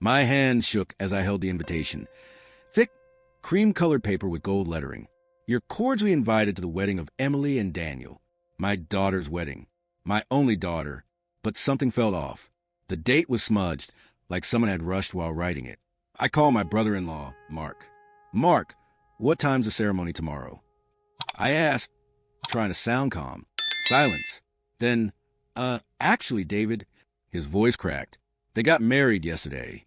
My hand shook as I held the invitation. Thick, cream-colored paper with gold lettering. You're cordially invited to the wedding of Emily and Daniel. My daughter's wedding. My only daughter. But something fell off. The date was smudged, like someone had rushed while writing it. I called my brother-in-law, Mark. Mark, what time's the ceremony tomorrow? I asked, trying to sound calm. Silence. Then, actually, David, his voice cracked. They got married yesterday.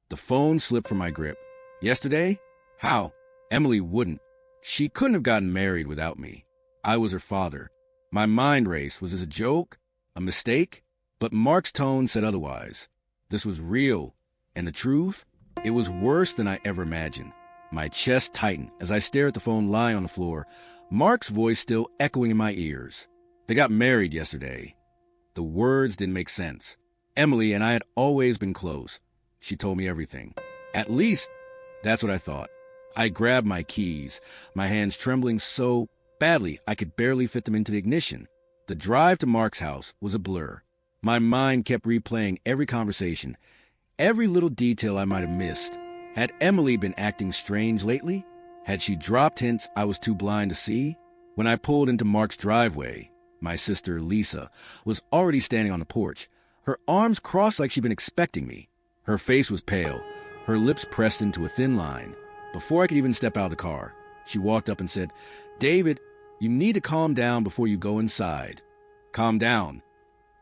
The phone slipped from my grip. Yesterday? How? Emily wouldn't. She couldn't have gotten married without me. I was her father. My mind raced. Was this a joke? A mistake? But Mark's tone said otherwise. This was real. And the truth? It was worse than I ever imagined. My chest tightened as I stared at the phone lying on the floor, Mark's voice still echoing in my ears. They got married yesterday. The words didn't make sense. Emily and I had always been close. She told me everything. At least, that's what I thought. I grabbed my keys, my hands trembling so badly I could barely fit them into the ignition. The drive to Mark's house was a blur. My mind kept replaying every conversation, every little detail I might have missed. Had Emily been acting strange lately? Had she dropped hints I was too blind to see? When I pulled into Mark's driveway, my sister, Lisa, was already standing on the porch, her arms crossed like she'd been expecting me. Her face was pale, her lips pressed into a thin line. Before I could even step out of the car, she walked up and said, "David, you need to calm down before you go inside." Calm down.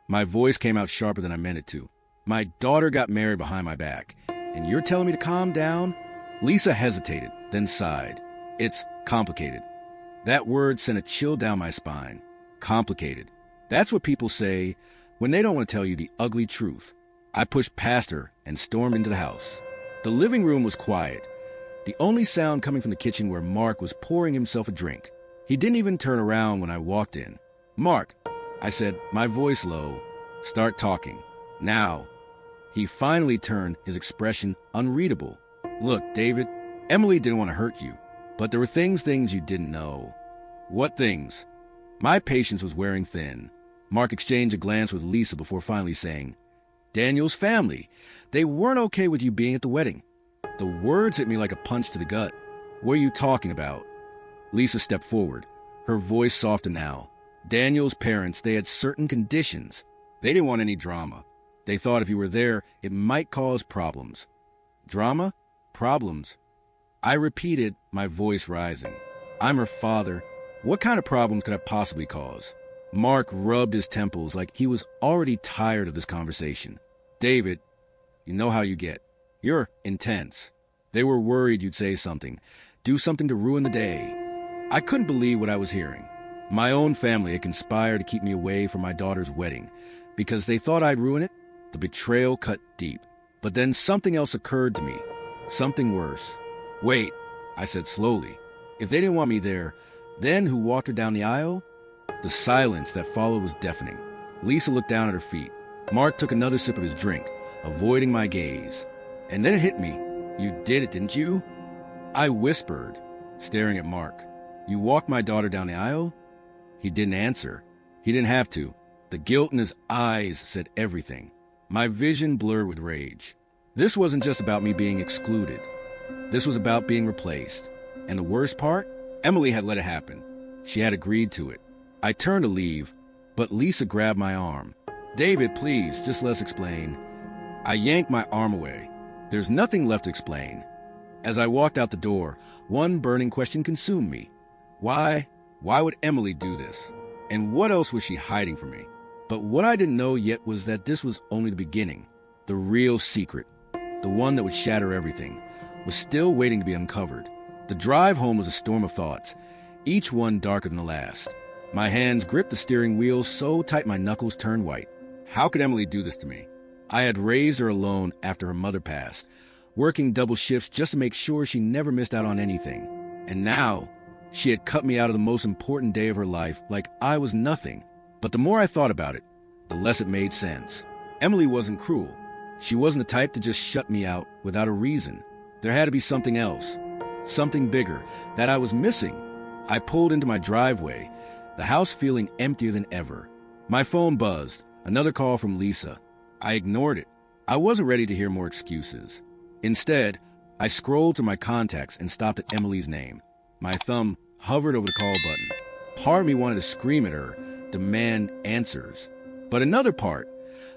My voice came out sharper than I meant it to. My daughter got married behind my back, and you're telling me to calm down? Lisa hesitated, then sighed. It's complicated. That word sent a chill down my spine. Complicated. That's what people say when they don't want to tell you the ugly truth. I pushed past her and stormed into the house. The living room was quiet, the only sound coming from the kitchen where Mark was pouring himself a drink. He didn't even turn around when I walked in. "Mark," I said, my voice low, "start talking. Now." He finally turned, his expression unreadable. "Look, David, Emily didn't want to hurt you, but there were things you didn't know." "What things?" My patience was wearing thin. Mark exchanged a glance with Lisa before finally saying, "Daniel's family. They weren't okay with you being at the wedding." The words hit me like a punch to the gut. "What are you talking about?" Lisa stepped forward, her voice softer now. "Daniel's parents, they had certain conditions. They didn't want any drama. They thought if you were there, it might cause problems." "Drama? Problems?" I repeated, my voice rising. "I'm her father. What kind of problems could I possibly cause?" Mark rubbed his temples like he was already tired of this conversation. "David, you know how you get. You're intense. They were worried you'd say something, do something to ruin the day." I couldn't believe what I was hearing. My own family had conspired to keep me away from my daughter's wedding because they thought I'd ruin it. The betrayal cut deep. But then something else occurred to me. Something worse. "Wait," I said slowly. "If they didn't want me there, then who walked her down the aisle?" The silence that followed was deafening. Lisa looked down at her feet. Mark took another sip of his drink, avoiding my gaze. And then it hit me. "You did it, didn't you?" I whispered, staring at Mark. "You walked my daughter down the aisle?" He didn't answer. He didn't have to. The guilt in his eyes said everything. My vision blurred with rage. This wasn't just about me being excluded. This was about being replaced. And the worst part? Emily had let it happen. She had agreed to it. I turned to leave, but Lisa grabbed my arm. "David, please, just let's explain." I yanked my arm away. There's nothing left to explain. As I walked out the door, one burning question consumed me. Why would Emily do this? And what else was she hiding from me? But what I didn't know yet was that this was only the beginning. The real secret, the one that would shatter everything, was still waiting to be uncovered. The drive home was a storm of thoughts, each one darker than the last. My hands gripped the steering wheel so tight my knuckles turned white. How could Emily do this to me? I had raised her alone after her mother passed, working double shifts just to make sure she never missed out on anything. And now, she had cut me out of the most important day of her life like I was nothing. But the more I thought about it, the less it made sense. Emily wasn't cruel. She wasn't the type to just shut me out without a reason. There had to be something else, something bigger, that I was missing. I pulled into my driveway, the house feeling emptier than ever. My phone buzzed, another call from Lisa. I ignored it. I wasn't ready to hear more excuses. Instead, I scrolled through my contacts and stopped at Emily's name. My thumb hovered over the call button. Part of me wanted to scream at her, demand answers. But another part,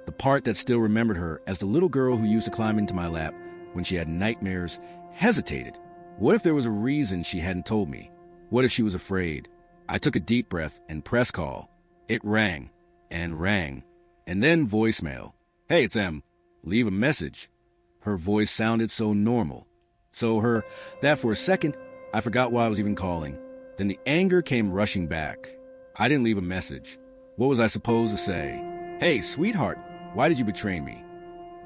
the part that still remembered her as the little girl who used to climb into my lap when she had nightmares, hesitated. What if there was a reason she hadn't told me? What if she was afraid? I took a deep breath and pressed call. It rang and rang, and then voicemail. Hey, it's Em. Leave a message. Her voice sounded so normal. That for a second, I forgot why I was even calling. Then the anger came rushing back. I didn't leave a message. What was I supposed to say? Hey, sweetheart, why did you betray me?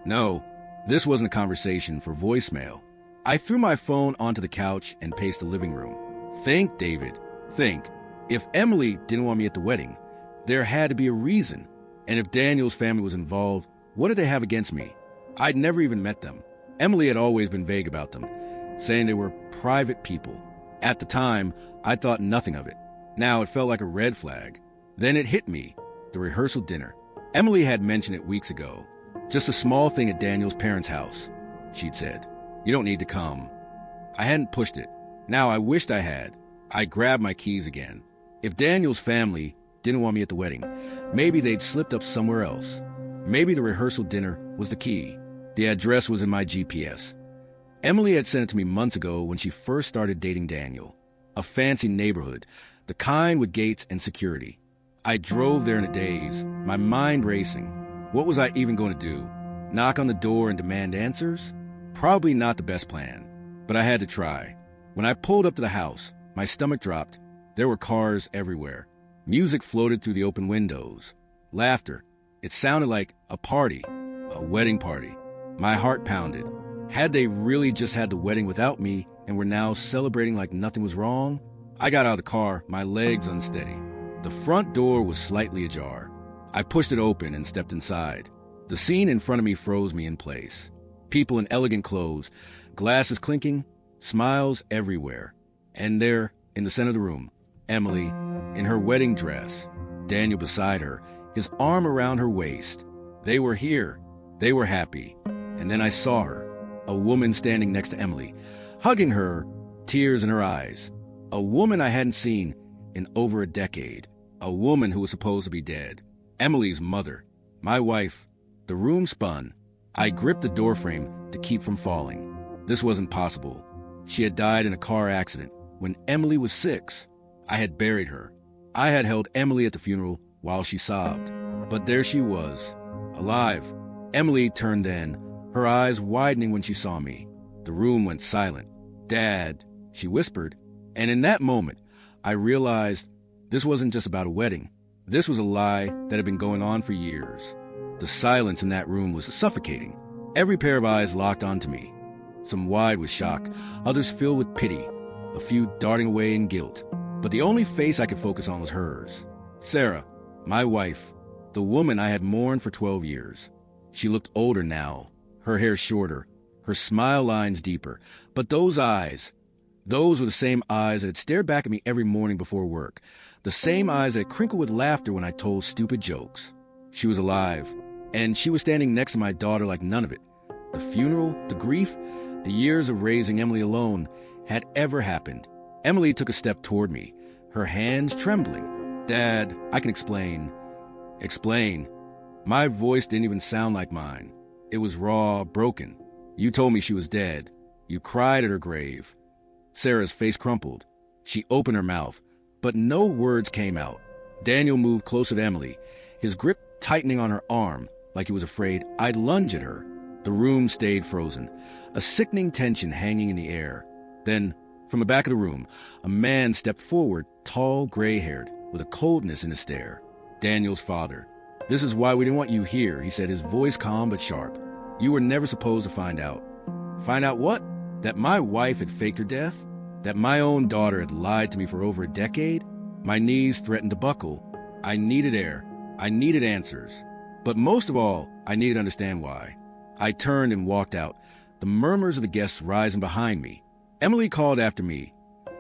No, this wasn't a conversation for voicemail. I threw my phone onto the couch and paced the living room. Think, David, think. If Emily didn't want me at the wedding, there had to be a reason. And if Daniel's family was involved, what did they have against me? I'd never even met them. Emily had always been vague about them, saying they were private people. At the time, I thought nothing of it. Now it felt like a red flag. Then it hit me, the rehearsal dinner. Emily had mentioned it weeks ago. Just a small thing at Daniel's parents' house, she'd said. You don't need to come. I hadn't pushed it. Now I wished I had. I grabbed my keys again. If Daniel's family didn't want me at the wedding, maybe they'd slipped up somewhere else. Maybe the rehearsal dinner was the key. The address was in my GPS. Emily had sent it to me months ago when she first started dating Daniel. A fancy neighborhood, the kind with gates and security. I drove there in a daze, my mind racing. What was I even going to do? Knock on the door and demand answers? Probably not the best plan, but I had to try. When I pulled up to the house, my stomach dropped. There were cars everywhere. Music floated through the open windows. Laughter. It sounded like a party, a wedding party. My heart pounded. Had they really just had the wedding without me and were now celebrating like nothing was wrong? I got out of the car, my legs unsteady. The front door was slightly ajar. I pushed it open and stepped inside. The scene in front of me froze me in place. People in elegant clothes, glasses clinking, smiles everywhere. And there, in the center of the room, Emily, in her wedding dress, Daniel beside her, his arm around her waist. They were here. They were happy. And then I saw her, a woman standing next to Emily, hugging her, tears in her eyes. A woman I hadn't seen in over a decade. A woman who was supposed to be dead. Emily's mother. My wife. The room spun. I gripped the doorframe to keep from falling. This wasn't possible. She had died in a car accident when Emily was 6. I had buried her. I had held Emily at the funeral while she sobbed. But there she was, alive. Emily turned then, her eyes widening when she saw me. The room went silent. Dad, she whispered. And in that moment, I realized this wasn't just about a wedding. This was a lie that had been going on for years. The silence in that room was suffocating. Every pair of eyes locked onto me. Some wide with shock, others filled with pity, a few darting away in guilt. But the only face I could focus on was hers. Sarah, my wife, the woman I had mourned for 12 years. She looked older now, her hair shorter, her smile lines deeper. But those eyes, those were the same eyes that had stared back at me every morning before work. The same eyes that crinkled with laughter when I told stupid jokes. She was alive, and she was standing next to my daughter like none of it. The funeral, the grief, the years of raising Emily alone had ever happened. Emily took a step toward me, her hands trembling. Dad, I can explain. Explain. My voice didn't even sound like mine. It was raw, broken. You told me she was dead. You cried at her grave. Sarah's face crumpled. She opened her mouth, but no words came out. Daniel moved closer to Emily, his grip tightening on her arm like he was afraid I'd lunge at her. The room stayed frozen, a sickening tension hanging in the air. Then, from the back of the room, a man stepped forward, tall, gray-haired, with a coldness in his stare. Daniel's father. This is why we didn't want you here, he said, his voice calm but sharp. You were never supposed to find out. Find out what? That my wife had faked her death? That my own daughter had lied to me for over a decade? My knees threatened to buckle. I needed air. I needed answers. But most of all, I needed to understand why. I turned and walked out, the murmurs of the guests rising behind me. Emily called after me,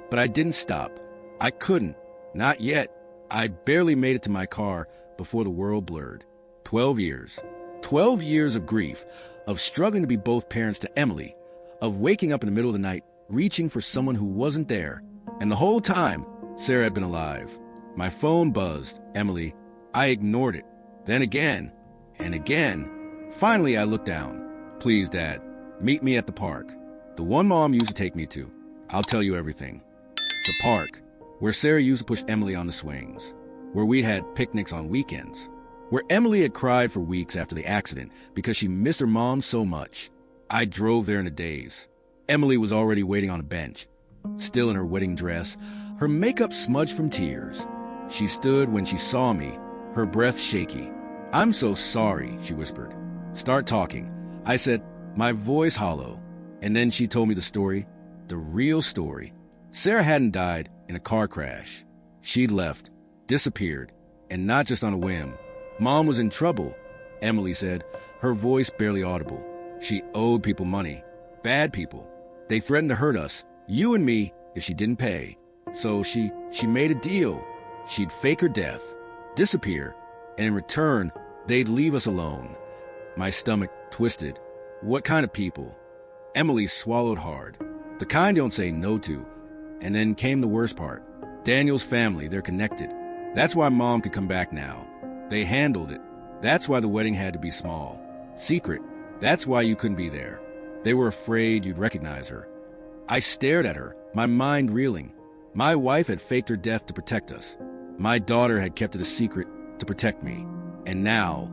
but I didn't stop. I couldn't. Not yet. I barely made it to my car before the world blurred. 12 years. 12 years of grief, of struggling to be both parents to Emily, of waking up in the middle of the night, reaching for someone who wasn't there. And the whole time, Sarah had been alive. My phone buzzed. Emily. I ignored it. Then again, and again. Finally, I looked down. Please, Dad, meet me at the park. The one Mom used to take me to. I'll tell you everything. The park, where Sarah used to push Emily on the swings, where we'd had picnics on weekends, where Emily had cried for weeks after the accident because she missed her mom so much. I drove there in a daze. Emily was already waiting on a bench, still in her wedding dress, her makeup smudged from tears. She stood when she saw me, her breath shaky. I'm so sorry, she whispered. Start talking. I said, my voice hollow. And then she told me the story, the real story. Sarah hadn't died in a car crash. She'd left, disappeared, and not just on a whim. Mom was in trouble, Emily said, her voice barely audible. She owed people money. Bad people. They threatened to hurt us, you and me, if she didn't pay. So she made a deal. She'd fake her death, disappear, and in return, they'd leave us alone. My stomach twisted. What kind of people? Emily swallowed hard. The kind you don't say no to. And then came the worst part. Daniel's family, they're connected. That's why Mom could come back now. They handled it. That's why the wedding had to be small. Secret. That's why you couldn't be there. They were afraid you'd recognize her. I stared at her, my mind reeling. My wife had faked her death to protect us. My daughter had kept it a secret to protect me. And now,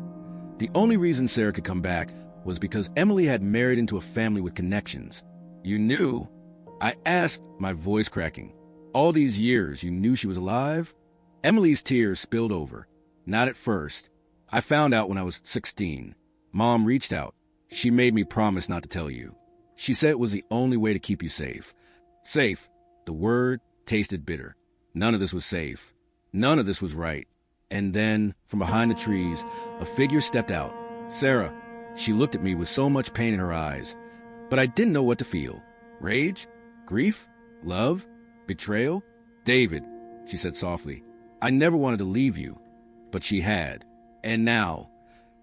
the only reason Sarah could come back was because Emily had married into a family with connections. You knew? I asked, my voice cracking. All these years, you knew she was alive? Emily's tears spilled over. Not at first. I found out when I was 16. Mom reached out. She made me promise not to tell you. She said it was the only way to keep you safe. Safe. The word tasted bitter. None of this was safe. None of this was right. And then, from behind the trees, a figure stepped out. Sarah. She looked at me with so much pain in her eyes. But I didn't know what to feel. Rage? Grief? Love? Betrayal? David, she said softly. I never wanted to leave you. But she had. And now,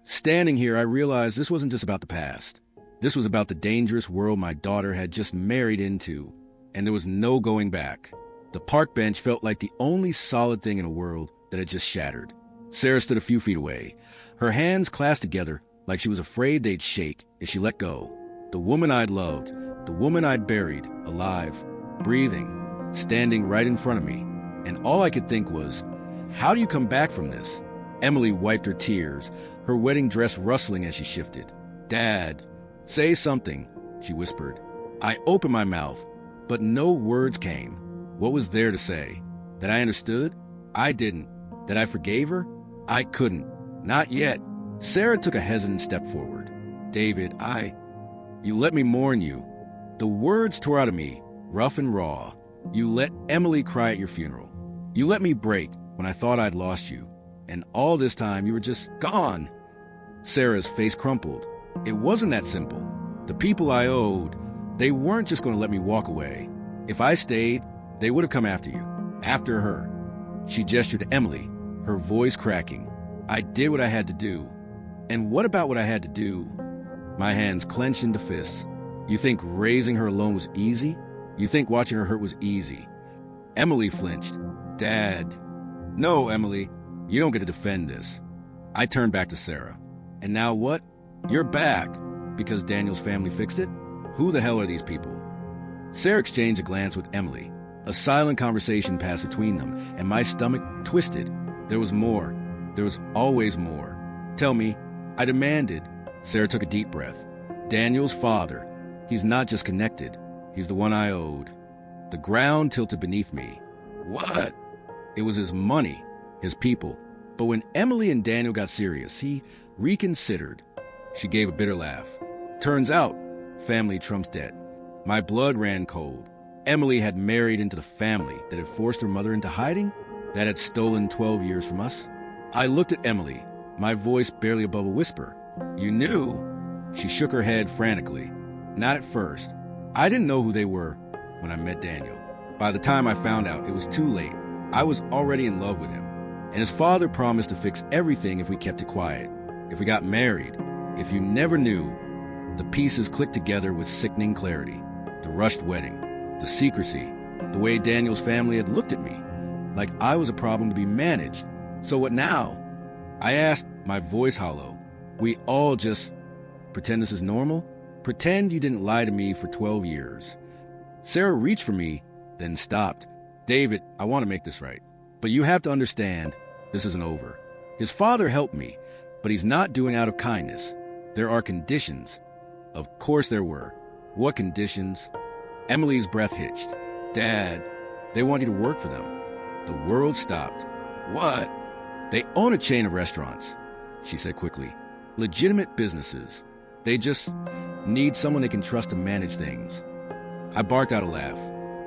standing here, I realized this wasn't just about the past. This was about the dangerous world my daughter had just married into. And there was no going back. The park bench felt like the only solid thing in a world that had just shattered. Sarah stood a few feet away, her hands clasped together like she was afraid they'd shake if she let go. The woman I'd loved, the woman I'd buried, alive, breathing, standing right in front of me. And all I could think was, how do you come back from this? Emily wiped her tears, her wedding dress rustling as she shifted. Dad, say something, she whispered. I opened my mouth, but no words came. What was there to say? That I understood? I didn't. That I forgave her? I couldn't. Not yet. Sarah took a hesitant step forward. David, you let me mourn you. The words tore out of me, rough and raw. You let Emily cry at your funeral. You let me break when I thought I'd lost you. And all this time you were just gone. Sarah's face crumpled. It wasn't that simple. The people I owed, they weren't just going to let me walk away. If I stayed, they would have come after you. After her. She gestured to Emily, her voice cracking. I did what I had to do. And what about what I had to do? My hands clenched into fists. You think raising her alone was easy? You think watching her hurt was easy? Emily flinched. Dad. No, Emily. You don't get to defend this. I turned back to Sarah. And now what? You're back. Because Daniel's family fixed it? Who the hell are these people? Sarah exchanged a glance with Emily. A silent conversation passed between them, and my stomach twisted. There was more. There was always more. Tell me, I demanded. Sarah took a deep breath. Daniel's father. He's not just connected. He's the one I owed. The ground tilted beneath me. What? It was his money, his people. But when Emily and Daniel got serious, he reconsidered. She gave a bitter laugh. Turns out, family trumps debt. My blood ran cold. Emily had married into the family that had forced her mother into hiding, that had stolen 12 years from us. I looked at Emily, my voice barely above a whisper. You knew? She shook her head frantically. Not at first. I didn't know who they were when I met Daniel. By the time I found out, it was too late. I was already in love with him. And his father promised to fix everything if we kept it quiet. If we got married. If you never knew. The pieces clicked together with sickening clarity. The rushed wedding, the secrecy, the way Daniel's family had looked at me, like I was a problem to be managed. So what now? I asked, my voice hollow. We all just pretend this is normal? Pretend you didn't lie to me for 12 years. Sarah reached for me, then stopped. David, I want to make this right, but you have to understand, this isn't over. His father helped me, but he's not doing it out of kindness. There are conditions. Of course there were. What conditions? Emily's breath hitched. Dad, they want you to work for them. The world stopped. What? They own a chain of restaurants, she said quickly. Legitimate businesses. They just need someone they can trust to manage things. I barked out a laugh.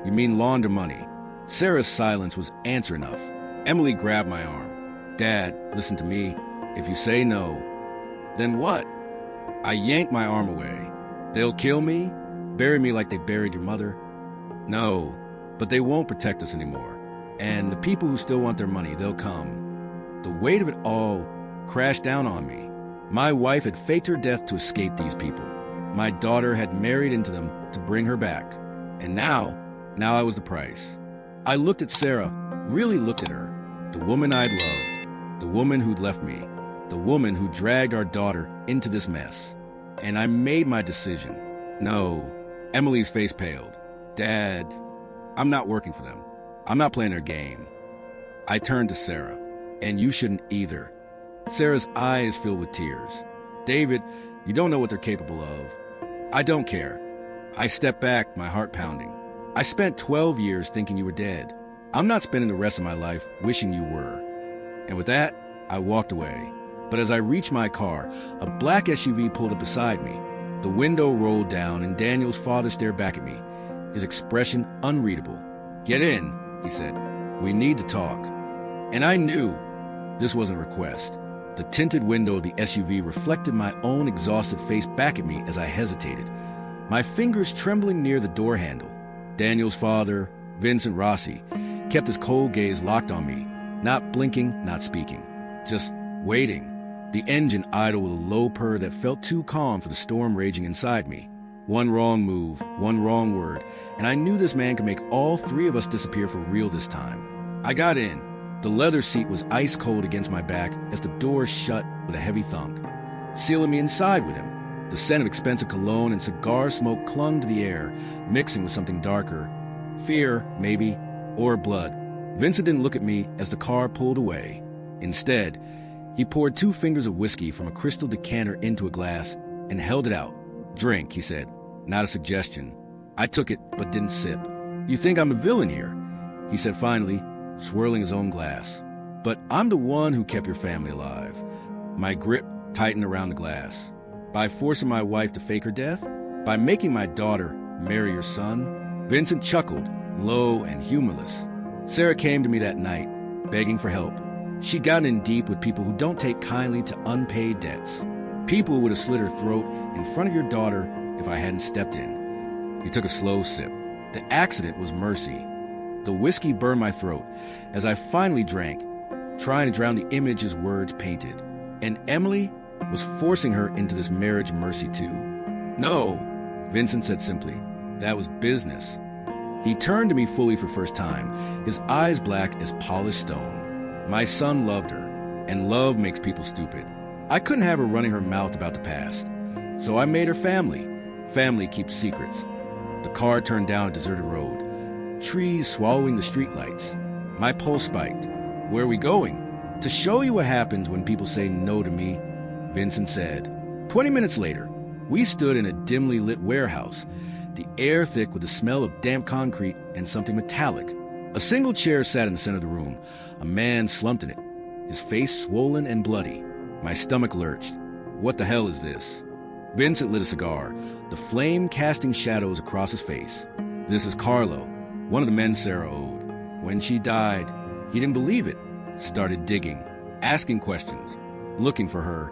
You mean launder money? Sarah's silence was answer enough. Emily grabbed my arm. Dad, listen to me. If you say no, then what? I yanked my arm away. They'll kill me? Bury me like they buried your mother? No, but they won't protect us anymore. And the people who still want their money, they'll come. The weight of it all crashed down on me. My wife had faked her death to escape these people. My daughter had married into them to bring her back. And now I was the price. I looked at Sarah, really looked at her. The woman I'd loved. The woman who'd left me. The woman who dragged our daughter into this mess. And I made my decision. No. Emily's face paled. Dad, I'm not working for them. I'm not playing their game. I turned to Sarah. And you shouldn't either. Sarah's eyes filled with tears. David, you don't know what they're capable of. I don't care. I stepped back, my heart pounding. I spent 12 years thinking you were dead. I'm not spending the rest of my life wishing you were. And with that, I walked away. But as I reached my car, a black SUV pulled up beside me. The window rolled down and Daniel's father stared back at me, his expression unreadable. Get in, he said. We need to talk. And I knew this wasn't a request. The tinted window of the SUV reflected my own exhausted face back at me as I hesitated, my fingers trembling near the door handle. Daniel's father, Vincent Rossi, kept his cold gaze locked on me, not blinking, not speaking, just waiting. The engine idle with a low purr that felt too calm for the storm raging inside me. One wrong move, one wrong word, and I knew this man could make all three of us disappear for real this time. I got in. The leather seat was ice cold against my back as the door shut with a heavy thunk, sealing me inside with him. The scent of expensive cologne and cigar smoke clung to the air, mixing with something darker. Fear, maybe, or blood. Vincent didn't look at me as the car pulled away. Instead, he poured 2 fingers of whiskey from a crystal decanter into a glass and held it out. Drink, he said, not a suggestion. I took it, but didn't sip. You think I'm a villain here, he said finally, swirling his own glass. But I'm the one who kept your family alive. My grip tightened around the glass. By forcing my wife to fake her death? By making my daughter marry your son? Vincent chuckled, low and humorless. Sarah came to me that night, begging for help. She'd gotten in deep with people who don't take kindly to unpaid debts. People who would have slit her throat in front of your daughter if I hadn't stepped in. He took a slow sip. The accident was mercy. The whiskey burned my throat as I finally drank, trying to drown the image his words painted. And Emily was forcing her into this marriage mercy too. No, Vincent said simply. That was business. He turned to me fully for first time, his eyes black as polished stone. My son loved her, and love makes people stupid. I couldn't have her running her mouth about the past. So I made her family. Family keeps secrets. The car turned down a deserted road. Trees swallowing the streetlights. My pulse spiked. Where are we going? To show you what happens when people say no to me, Vincent said. 20 minutes later, we stood in a dimly lit warehouse, the air thick with the smell of damp concrete and something metallic. A single chair sat in the center of the room. A man slumped in it, his face swollen and bloody. My stomach lurched. What the hell is this? Vincent lit a cigar, the flame casting shadows across his face. This is Carlo, one of the men Sarah owed. When she died, he didn't believe it. Started digging, asking questions, looking for her.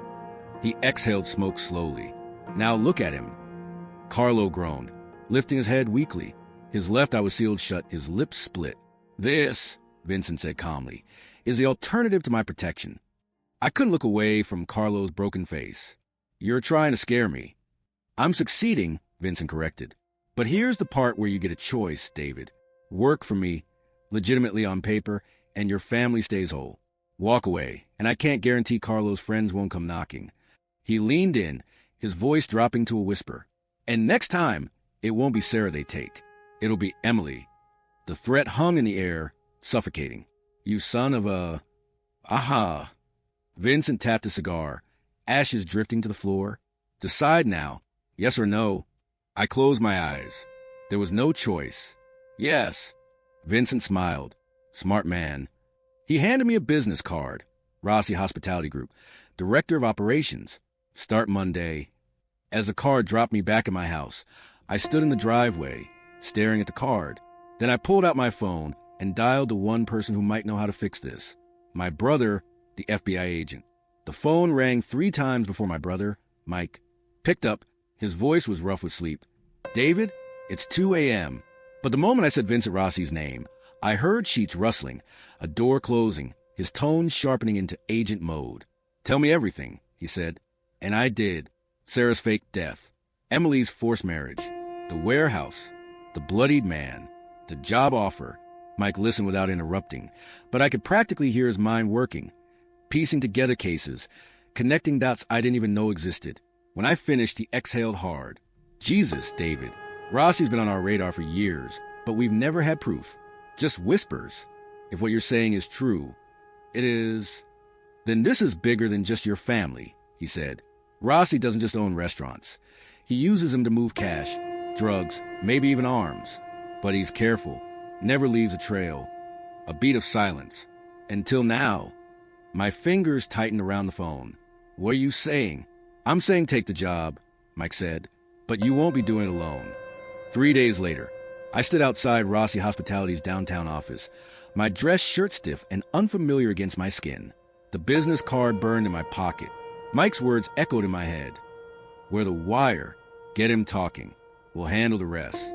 He exhaled smoke slowly. Now look at him. Carlo groaned, lifting his head weakly. His left eye was sealed shut, his lips split. This, Vincent said calmly, is the alternative to my protection. I couldn't look away from Carlo's broken face. You're trying to scare me. I'm succeeding, Vincent corrected. But here's the part where you get a choice, David. Work for me, legitimately on paper, and your family stays whole. Walk away, and I can't guarantee Carlo's friends won't come knocking. He leaned in, his voice dropping to a whisper. And next time, it won't be Sarah they take. It'll be Emily. The threat hung in the air, suffocating. You son of a... Aha. Vincent tapped a cigar, ashes drifting to the floor. Decide now, yes or no. I closed my eyes. There was no choice. Yes. Vincent smiled. Smart man. He handed me a business card. Rossi Hospitality Group, Director of Operations. Start Monday. As the card dropped me back at my house, I stood in the driveway, staring at the card. Then I pulled out my phone and dialed the one person who might know how to fix this. My brother, the FBI agent. The phone rang 3 times before my brother, Mike, picked up. His voice was rough with sleep. David, it's 2 a.m. But the moment I said Vincent Rossi's name, I heard sheets rustling, a door closing, his tone sharpening into agent mode. Tell me everything, he said. And I did. Sarah's fake death, Emily's forced marriage, the warehouse, the bloodied man, the job offer. Mike listened without interrupting, but I could practically hear his mind working, piecing together cases, connecting dots I didn't even know existed. When I finished, he exhaled hard. Jesus, David. Rossi's been on our radar for years, but we've never had proof. Just whispers. If what you're saying is true, it is... Then this is bigger than just your family, he said. Rossi doesn't just own restaurants. He uses them to move cash, drugs, maybe even arms. But he's careful, never leaves a trail. A beat of silence. Until now. My fingers tightened around the phone. What are you saying? I'm saying take the job, Mike said. But you won't be doing it alone. 3 days later, I stood outside Rossi Hospitality's downtown office, my dress shirt stiff and unfamiliar against my skin. The business card burned in my pocket. Mike's words echoed in my head. We're the wire. Get him talking. We'll handle the rest.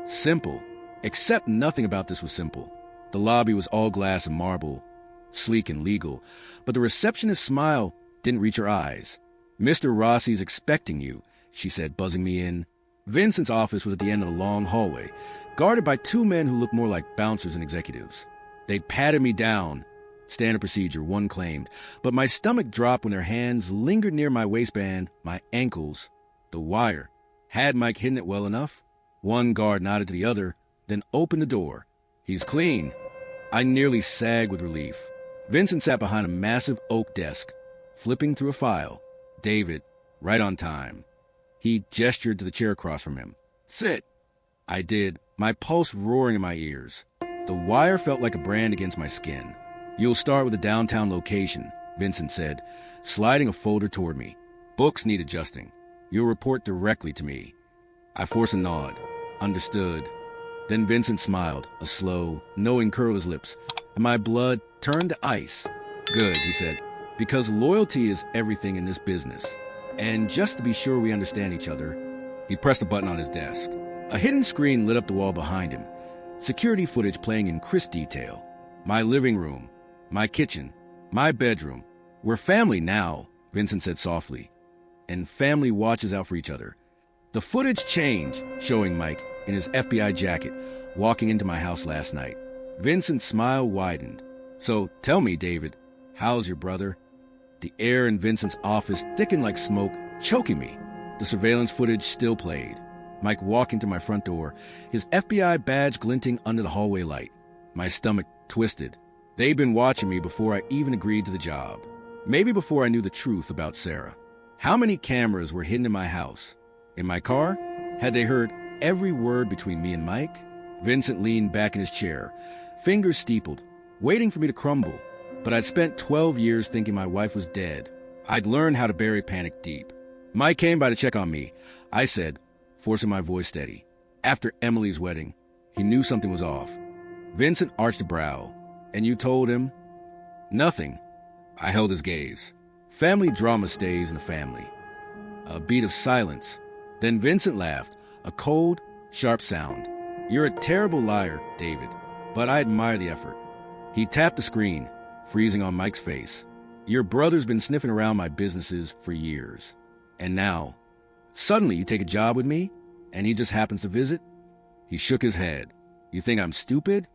Simple. Except nothing about this was simple. The lobby was all glass and marble, sleek and legal, but the receptionist's smile didn't reach her eyes. Mr. Rossi's expecting you, she said, buzzing me in. Vincent's office was at the end of a long hallway, guarded by 2 men who looked more like bouncers and executives. They patted me down. Standard procedure, one claimed, but my stomach dropped when their hands lingered near my waistband, my ankles. The wire. Had Mike hidden it well enough? One guard nodded to the other, then opened the door. He's clean. I nearly sagged with relief. Vincent sat behind a massive oak desk, flipping through a file. David, right on time. He gestured to the chair across from him. Sit. I did, my pulse roaring in my ears. The wire felt like a brand against my skin. You'll start with a downtown location, Vincent said, sliding a folder toward me. Books need adjusting. You'll report directly to me. I forced a nod. Understood. Then Vincent smiled, a slow, knowing curl of his lips, and my blood turned to ice. Good, he said, because loyalty is everything in this business. And just to be sure we understand each other, he pressed a button on his desk. A hidden screen lit up the wall behind him, security footage playing in crisp detail. My living room, my kitchen, my bedroom. We're family now, Vincent said softly. And family watches out for each other. The footage changed, showing Mike in his FBI jacket, walking into my house last night. Vincent's smile widened. So tell me, David, how's your brother? The air in Vincent's office thickened like smoke, choking me. The surveillance footage still played. Mike walking to my front door, his FBI badge glinting under the hallway light. My stomach twisted. They'd been watching me before I even agreed to the job. Maybe before I knew the truth about Sarah. How many cameras were hidden in my house? In my car? Had they heard every word between me and Mike? Vincent leaned back in his chair, fingers steepled, waiting for me to crumble. But I'd spent 12 years thinking my wife was dead. I'd learned how to bury panic deep. Mike came by to check on me, I said, forcing my voice steady. After Emily's wedding, he knew something was off. Vincent arched a brow. And you told him? Nothing. I held his gaze. Family drama stays in the family. A beat of silence. Then Vincent laughed, a cold, sharp sound. You're a terrible liar, David, but I admire the effort. He tapped the screen, freezing on Mike's face. Your brother's been sniffing around my businesses for years. And now, Suddenly you take a job with me, and he just happens to visit? He shook his head. You think I'm stupid?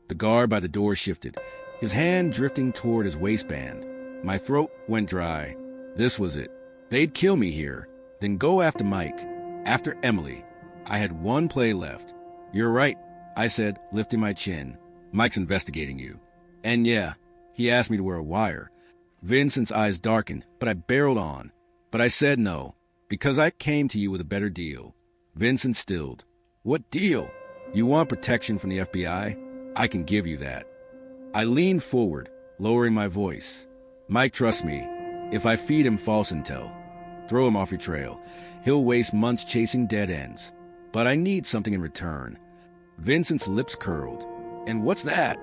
The guard by the door shifted, his hand drifting toward his waistband. My throat went dry. This was it. They'd kill me here, then go after Mike, after Emily. I had one play left. You're right, I said, lifting my chin. Mike's investigating you. And yeah, he asked me to wear a wire. Vincent's eyes darkened, but I barreled on. But I said no, because I came to you with a better deal. Vincent stilled. What deal? You want protection from the FBI? I can give you that. I leaned forward, lowering my voice. Mike trusts me. If I feed him false intel, throw him off your trail. He'll waste months chasing dead ends. But I need something in return. Vincent's lips curled. And what's that?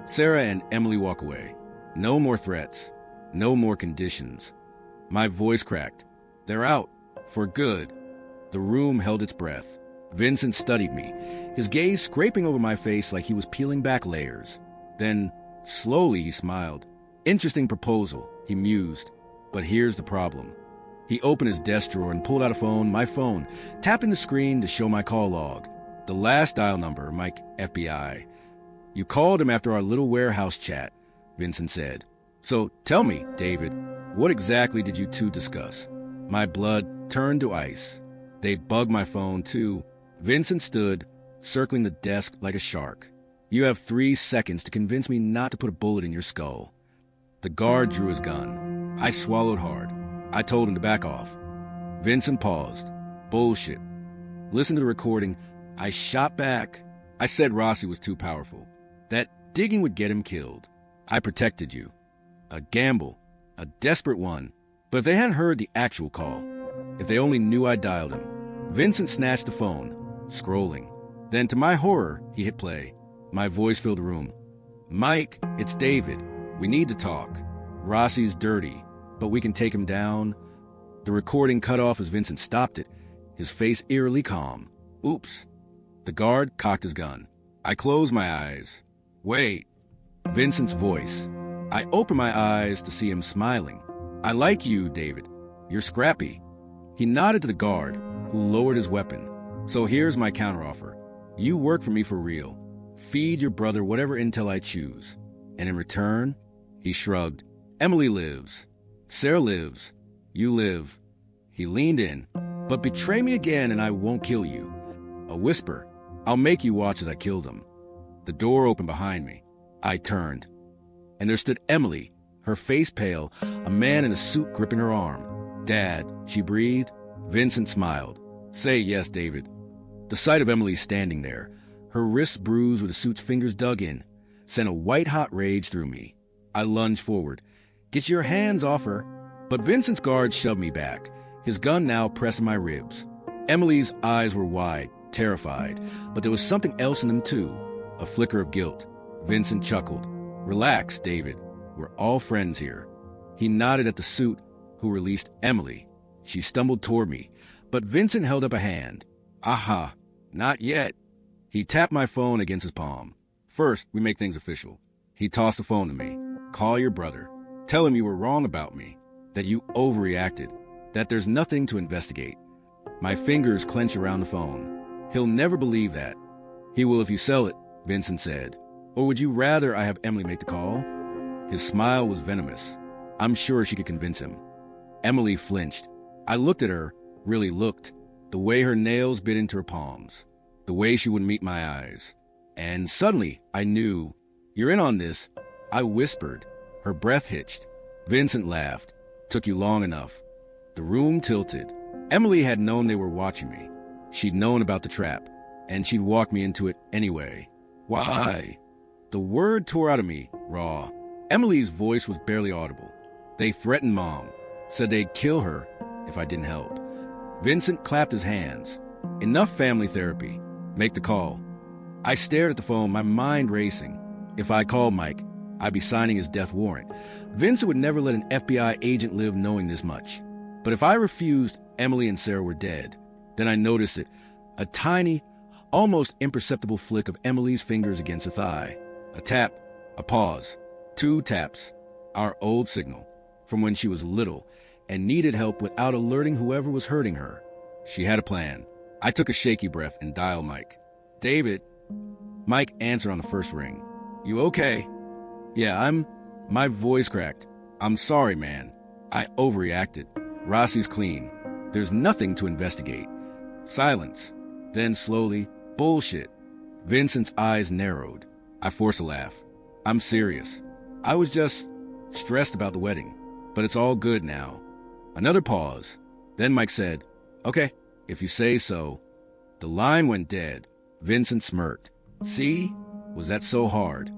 Sarah and Emily walk away. No more threats. No more conditions. My voice cracked. They're out. For good. The room held its breath. Vincent studied me, his gaze scraping over my face like he was peeling back layers. Then, slowly, he smiled. Interesting proposal, he mused. But here's the problem. He opened his desk drawer and pulled out a phone, my phone, tapping the screen to show my call log. The last dial number, Mike, FBI. You called him after our little warehouse chat, Vincent said. So tell me, David, what exactly did you two discuss? My blood turned to ice. They bugged my phone, too. Vincent stood, circling the desk like a shark. You have 3 seconds to convince me not to put a bullet in your skull. The guard drew his gun. I swallowed hard. I told him to back off. Vincent paused. Bullshit. Listen to the recording. I shot back. I said Rossi was too powerful. That digging would get him killed. I protected you. A gamble. A desperate one. But if they hadn't heard the actual call, if they only knew I dialed him. Vincent snatched the phone, scrolling. Then, to my horror, he hit play. My voice filled the room. Mike, it's David. We need to talk. Rossi's dirty, but we can take him down. The recording cut off as Vincent stopped it, his face eerily calm. Oops. The guard cocked his gun. I closed my eyes. Wait. Vincent's voice. I opened my eyes to see him smiling. I like you, David. You're scrappy. He nodded to the guard, who lowered his weapon. So here's my counteroffer. You work for me for real. Feed your brother whatever intel I choose. And in return, he shrugged. Emily lives. Sarah lives. You live. He leaned in. But betray me again and I won't kill you. A whisper. I'll make you watch as I kill them. The door opened behind me. I turned. And there stood Emily, her face pale, a man in a suit gripping her arm. Dad, she breathed. Vincent smiled. Say yes, David. The sight of Emily standing there, her wrists bruised with the suit's fingers dug in, sent a white-hot rage through me. I lunged forward. Get your hands off her. But Vincent's guard shoved me back, his gun now pressing my ribs. Emily's eyes were wide, terrified, but there was something else in them too, a flicker of guilt. Vincent chuckled. Relax, David. We're all friends here. He nodded at the suit, who released Emily. She stumbled toward me, but Vincent held up a hand. Aha, not yet. He tapped my phone against his palm. First, we make things official. He tossed the phone to me. Call your brother. Tell him you were wrong about me, that you overreacted, that there's nothing to investigate. My fingers clenched around the phone. He'll never believe that. He will if you sell it, Vincent said. Or would you rather I have Emily make the call? His smile was venomous. I'm sure she could convince him. Emily flinched. I looked at her, really looked, the way her nails bit into her palms, the way she wouldn't meet my eyes. And suddenly, I knew. You're in on this. I whispered. Her breath hitched. Vincent laughed. Took you long enough. The room tilted. Emily had known they were watching me. She'd known about the trap, and she'd walked me into it anyway. Why? The word tore out of me, raw. Emily's voice was barely audible. They threatened Mom, said they'd kill her if I didn't help. Vincent clapped his hands. Enough family therapy. Make the call. I stared at the phone, my mind racing. If I called Mike, I'd be signing his death warrant. Vincent would never let an FBI agent live knowing this much. But if I refused, Emily and Sarah were dead. Then I noticed it. A tiny, almost imperceptible flick of Emily's fingers against her thigh. A tap, a pause, 2 taps. Our old signal, from when she was little and needed help without alerting whoever was hurting her. She had a plan. I took a shaky breath and dialed Mike. David. Mike answered on the first ring. You okay? Yeah, My voice cracked. I'm sorry, man. I overreacted. Rossi's clean. There's nothing to investigate. Silence. Then slowly, bullshit. Vincent's eyes narrowed. I forced a laugh. I'm serious. I was just stressed about the wedding, but it's all good now. Another pause. Then Mike said, okay, if you say so. The line went dead. Vincent smirked. See? Was that so hard?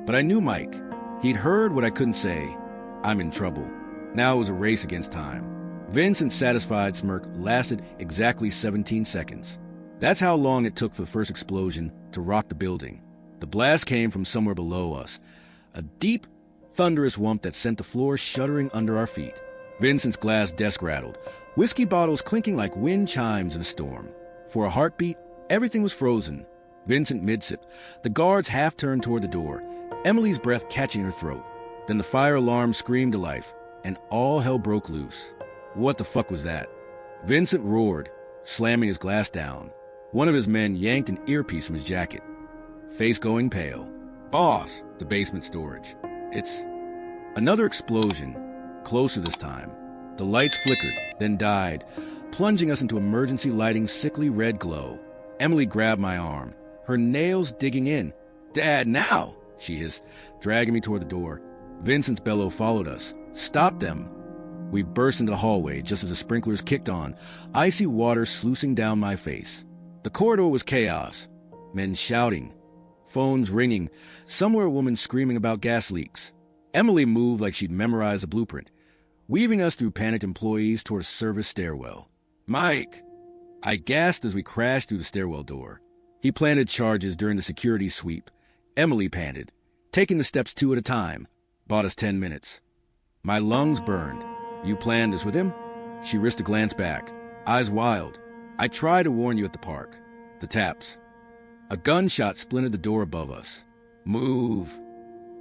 But I knew Mike. He'd heard what I couldn't say. I'm in trouble. Now it was a race against time. Vincent's satisfied smirk lasted exactly 17 seconds. That's how long it took for the first explosion to rock the building. The blast came from somewhere below us, a deep, thunderous whump that sent the floor shuddering under our feet. Vincent's glass desk rattled, whiskey bottles clinking like wind chimes in a storm. For a heartbeat, everything was frozen. Vincent mid-sip, the guards half turned toward the door, Emily's breath catching her throat. Then the fire alarm screamed to life, and all hell broke loose. What the fuck was that? Vincent roared, slamming his glass down. One of his men yanked an earpiece from his jacket. Face going pale. Boss! The basement storage. It's another explosion, closer this time. The lights flickered, then died, plunging us into emergency lighting's sickly red glow. Emily grabbed my arm, her nails digging in. Dad, now! She hissed, dragging me toward the door. Vincent's bellow followed us. Stop them! We burst into the hallway just as the sprinklers kicked on, icy water sluicing down my face. The corridor was chaos. Men shouting, phones ringing, somewhere a woman screaming about gas leaks. Emily moved like she'd memorized a blueprint, weaving us through panicked employees toward a service stairwell. Mike! I gasped as we crashed through the stairwell door. He planted charges during the security sweep. Emily panted, taking the steps 2 at a time. Bought us 10 minutes. My lungs burned. You planned this with him? She risked a glance back, eyes wild. I tried to warn you at the park. The taps. A gunshot splintered the door above us. Move.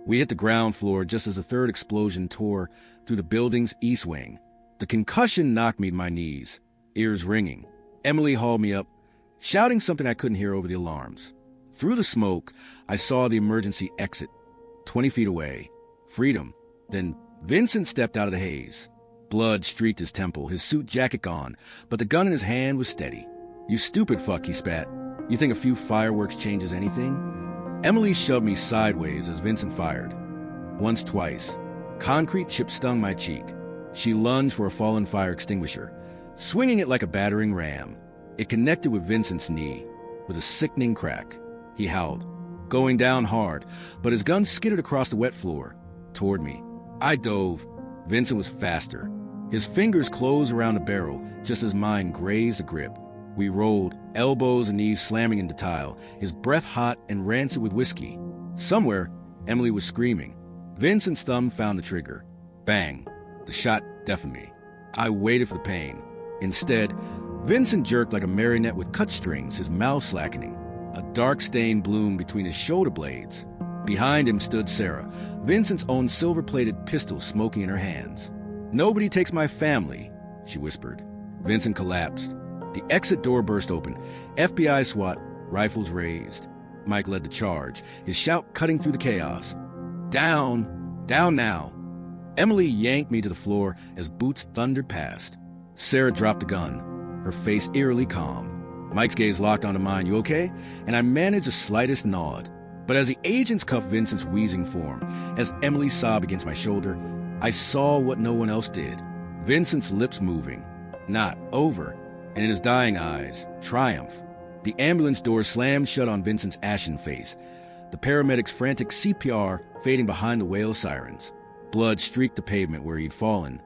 We hit the ground floor just as a third explosion tore through the building's east wing. The concussion knocked me to my knees, ears ringing. Emily hauled me up, shouting something I couldn't hear over the alarms. Through the smoke, I saw the emergency exit. 20 feet away. Freedom. Then Vincent stepped out of the haze. Blood streaked his temple, his suit jacket gone, but the gun in his hand was steady. You stupid fuck, he spat. You think a few fireworks changes anything? Emily shoved me sideways as Vincent fired. Once, twice. Concrete chip stung my cheek. She lunged for a fallen fire extinguisher, swinging it like a battering ram. It connected with Vincent's knee, with a sickening crack. He howled, going down hard, but his gun skidded across the wet floor, toward me. I dove. Vincent was faster. His fingers closed around the barrel just as mine grazed the grip. We rolled, elbows and knees slamming into tile, his breath hot and rancid with whiskey. Somewhere, Emily was screaming. Vincent's thumb found the trigger. Bang. The shot deafened me. I waited for the pain. Instead, Vincent jerked like a marionette with cut strings, his mouth slackening. A dark stain bloomed between his shoulder blades. Behind him stood Sarah, Vincent's own silver-plated pistol smoking in her hands. Nobody takes my family, she whispered. Vincent collapsed. The exit door burst open. FBI SWAT, rifles raised. Mike led the charge, his shout cutting through the chaos. Down! Down now! Emily yanked me to the floor as boots thundered past. Sarah dropped the gun, her face eerily calm. Mike's gaze locked onto mine. You okay? And I managed the slightest nod. But as the agents cuffed Vincent's wheezing form, as Emily sobbed against my shoulder, I saw what no one else did. Vincent's lips moving. Not over. And in his dying eyes, triumph. The ambulance door slammed shut on Vincent's ashen face. The paramedics' frantic CPR fading behind the wail sirens. Blood streaked the pavement where he'd fallen.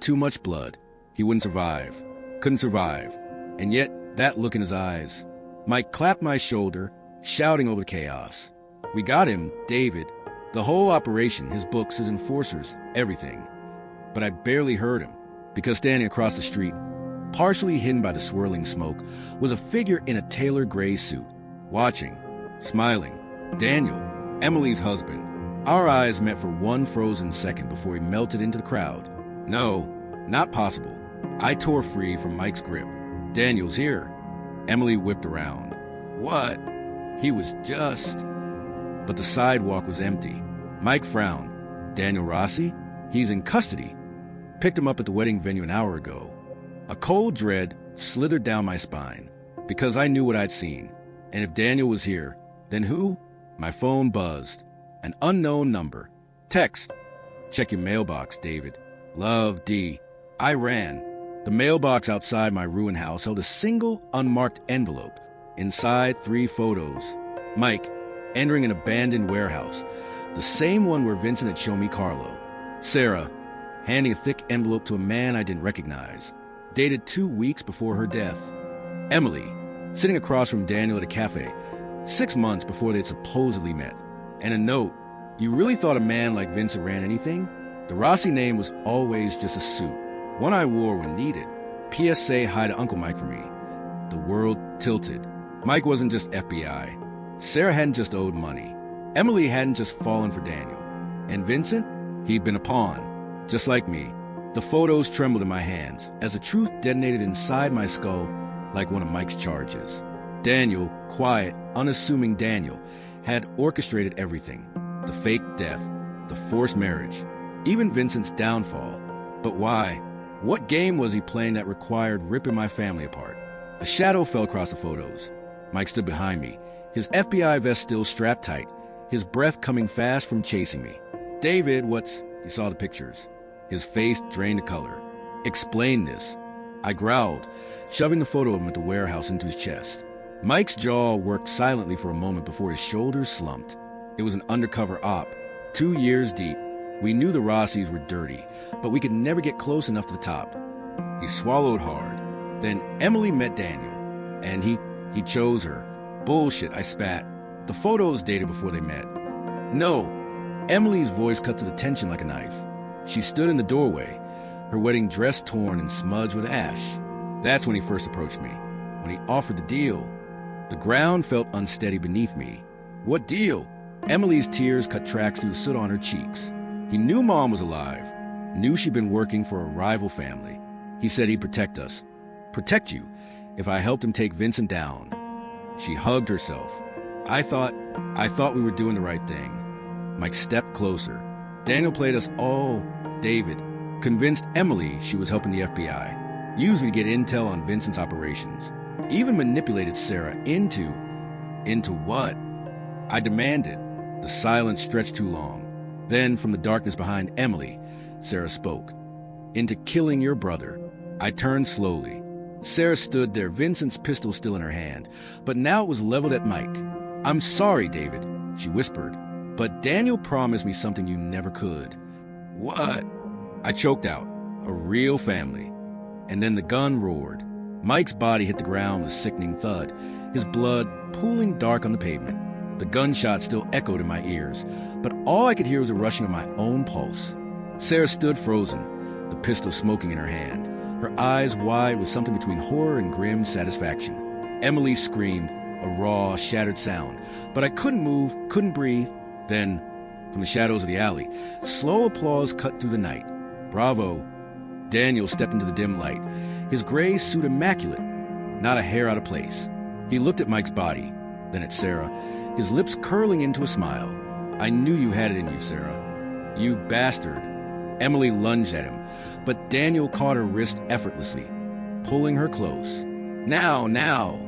Too much blood. He wouldn't survive. Couldn't survive. And yet, that look in his eyes. Mike clapped my shoulder, shouting over the chaos. We got him, David. The whole operation, his books, his enforcers, everything. But I barely heard him, because standing across the street, partially hidden by the swirling smoke, was a figure in a tailored gray suit, watching, smiling. Daniel, Emily's husband. Our eyes met for one frozen second before he melted into the crowd. No, not possible. I tore free from Mike's grip. Daniel's here. Emily whipped around. What? He was just... But the sidewalk was empty. Mike frowned. Daniel Rossi? He's in custody. Picked him up at the wedding venue an hour ago. A cold dread slithered down my spine, because I knew what I'd seen. And if Daniel was here, then who? My phone buzzed. An unknown number. Text. Check your mailbox, David. Love, D. I ran. The mailbox outside my ruined house held a single unmarked envelope. Inside, 3 photos. Mike, entering an abandoned warehouse. The same one where Vincent had shown me Carlo. Sarah, handing a thick envelope to a man I didn't recognize. Dated 2 weeks before her death. Emily, sitting across from Daniel at a cafe, 6 months before they'd supposedly met. And a note. You really thought a man like Vincent ran anything? The Rossi name was always just a suit. One I wore when needed. PSA hi to Uncle Mike for me. The world tilted. Mike wasn't just FBI. Sarah hadn't just owed money. Emily hadn't just fallen for Daniel. And Vincent? He'd been a pawn. Just like me. The photos trembled in my hands as the truth detonated inside my skull like one of Mike's charges. Daniel, quiet, unassuming Daniel, had orchestrated everything. The fake death, the forced marriage, even Vincent's downfall. But why? What game was he playing that required ripping my family apart? A shadow fell across the photos. Mike stood behind me, his FBI vest still strapped tight, his breath coming fast from chasing me. David, what's... He saw the pictures. His face drained the color. Explain this. I growled, shoving the photo of him at the warehouse into his chest. Mike's jaw worked silently for a moment before his shoulders slumped. It was an undercover op, 2 years deep. We knew the Rossis were dirty, but we could never get close enough to the top. He swallowed hard. Then Emily met Daniel, and he chose her. Bullshit, I spat. The photos dated before they met. No. Emily's voice cut to the tension like a knife. She stood in the doorway, her wedding dress torn and smudged with ash. That's when he first approached me. When he offered the deal, the ground felt unsteady beneath me. What deal? Emily's tears cut tracks through the soot on her cheeks. He knew Mom was alive, knew she'd been working for a rival family. He said he'd protect us. Protect you, if I helped him take Vincent down. She hugged herself. I thought we were doing the right thing. Mike stepped closer. Daniel played us all. David convinced Emily she was helping the FBI, used me to get intel on Vincent's operations, even manipulated Sarah into what? I demanded. The silence stretched too long. Then, from the darkness behind Emily, Sarah spoke. Into killing your brother. I turned slowly. Sarah stood there, Vincent's pistol still in her hand, but now it was leveled at Mike. I'm sorry, David, she whispered, but Daniel promised me something you never could. What? I choked out. A real family. And then the gun roared. Mike's body hit the ground with a sickening thud, his blood pooling dark on the pavement. The gunshot still echoed in my ears, but all I could hear was the rushing of my own pulse. Sarah stood frozen, the pistol smoking in her hand, her eyes wide with something between horror and grim satisfaction. Emily screamed, a raw, shattered sound, but I couldn't move, couldn't breathe. Then, from the shadows of the alley, slow applause cut through the night. Bravo. Daniel stepped into the dim light, his gray suit immaculate, not a hair out of place. He looked at Mike's body, then at Sarah, his lips curling into a smile. I knew you had it in you, Sarah. You bastard. Emily lunged at him, but Daniel caught her wrist effortlessly, pulling her close. Now.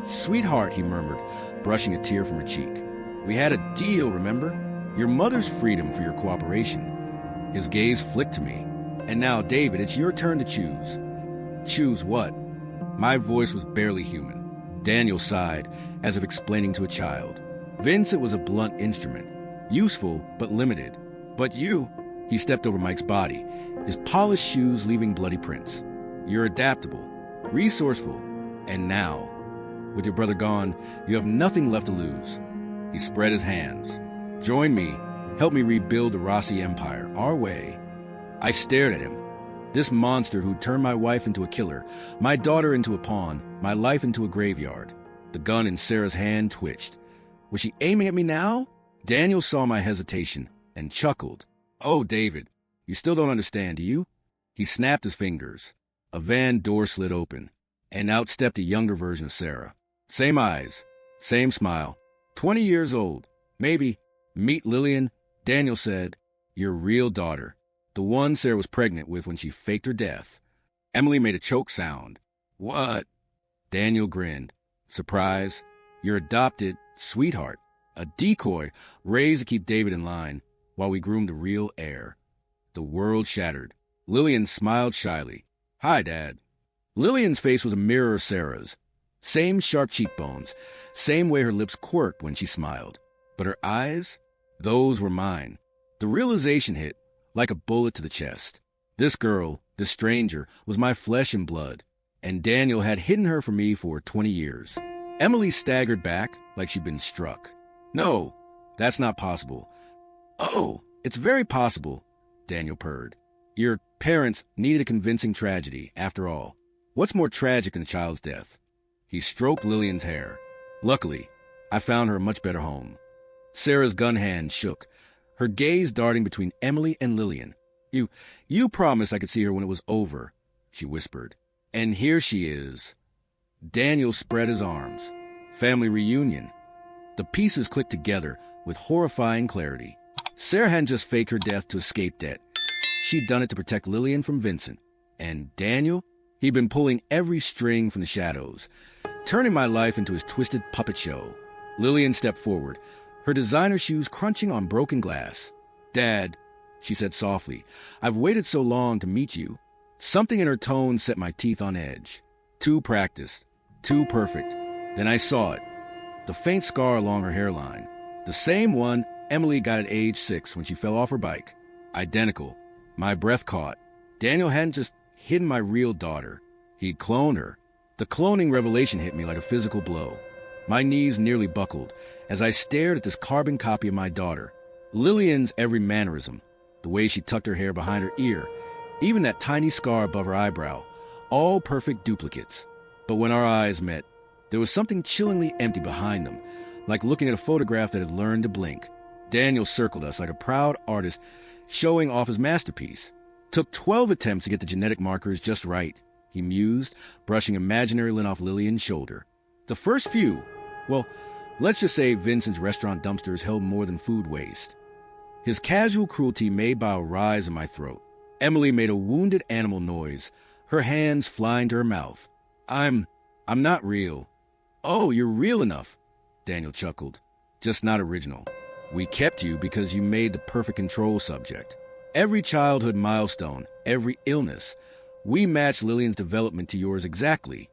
Sweetheart, he murmured, brushing a tear from her cheek. We had a deal, remember? Your mother's freedom for your cooperation. His gaze flicked to me. And now, David, it's your turn to choose. Choose what? My voice was barely human. Daniel sighed, as if explaining to a child. Vincent was a blunt instrument, useful but limited. But you... He stepped over Mike's body, his polished shoes leaving bloody prints. You're adaptable, resourceful, and now, with your brother gone, you have nothing left to lose. He spread his hands. Join me, help me rebuild the Rossi Empire, our way. I stared at him. This monster who turned my wife into a killer, my daughter into a pawn, my life into a graveyard. The gun in Sarah's hand twitched. Was she aiming at me now? Daniel saw my hesitation and chuckled. Oh, David, you still don't understand, do you? He snapped his fingers. A van door slid open. and out stepped a younger version of Sarah. Same eyes, same smile. 20 years old. Maybe. Meet Lillian, Daniel said. Your real daughter. The one Sarah was pregnant with when she faked her death. Emily made a choke sound. What? Daniel grinned. Surprise. Your adopted sweetheart. A decoy raised to keep David in line while we groomed the real heir. The world shattered. Lillian smiled shyly. Hi, Dad. Lillian's face was a mirror of Sarah's. Same sharp cheekbones, same way her lips quirked when she smiled. But her eyes? Those were mine. The realization hit like a bullet to the chest. This girl, this stranger, was my flesh and blood, and Daniel had hidden her from me for 20 years. Emily staggered back like she'd been struck. No, that's not possible. Oh, it's very possible, Daniel purred. Your parents needed a convincing tragedy, after all. What's more tragic than a child's death? He stroked Lillian's hair. Luckily, I found her a much better home. Sarah's gun hand shook, her gaze darting between Emily and Lillian. You promised I could see her when it was over, she whispered. And here she is. Daniel spread his arms. Family reunion. The pieces clicked together with horrifying clarity. Sarah hadn't just faked her death to escape debt. She'd done it to protect Lillian from Vincent. And Daniel? He'd been pulling every string from the shadows, turning my life into his twisted puppet show. Lillian stepped forward, her designer shoes crunching on broken glass. Dad, she said softly, I've waited so long to meet you. Something in her tone set my teeth on edge. Too practiced, too perfect. Then I saw it. The faint scar along her hairline. The same one Emily got at age 6 when she fell off her bike. Identical. My breath caught. Daniel hadn't just hidden my real daughter. He'd cloned her. The cloning revelation hit me like a physical blow. My knees nearly buckled as I stared at this carbon copy of my daughter. Lillian's every mannerism, the way she tucked her hair behind her ear, even that tiny scar above her eyebrow, all perfect duplicates. But when our eyes met, there was something chillingly empty behind them, like looking at a photograph that had learned to blink. Daniel circled us like a proud artist showing off his masterpiece. Took 12 attempts to get the genetic markers just right, he mused, brushing imaginary lint off Lillian's shoulder. The first few, well, let's just say Vincent's restaurant dumpsters held more than food waste. His casual cruelty made by a rise in my throat. Emily made a wounded animal noise, her hands flying to her mouth. I'm not real. Oh, you're real enough, Daniel chuckled. Just not original. We kept you because you made the perfect control subject. Every childhood milestone, every illness. We matched Lillian's development to yours exactly.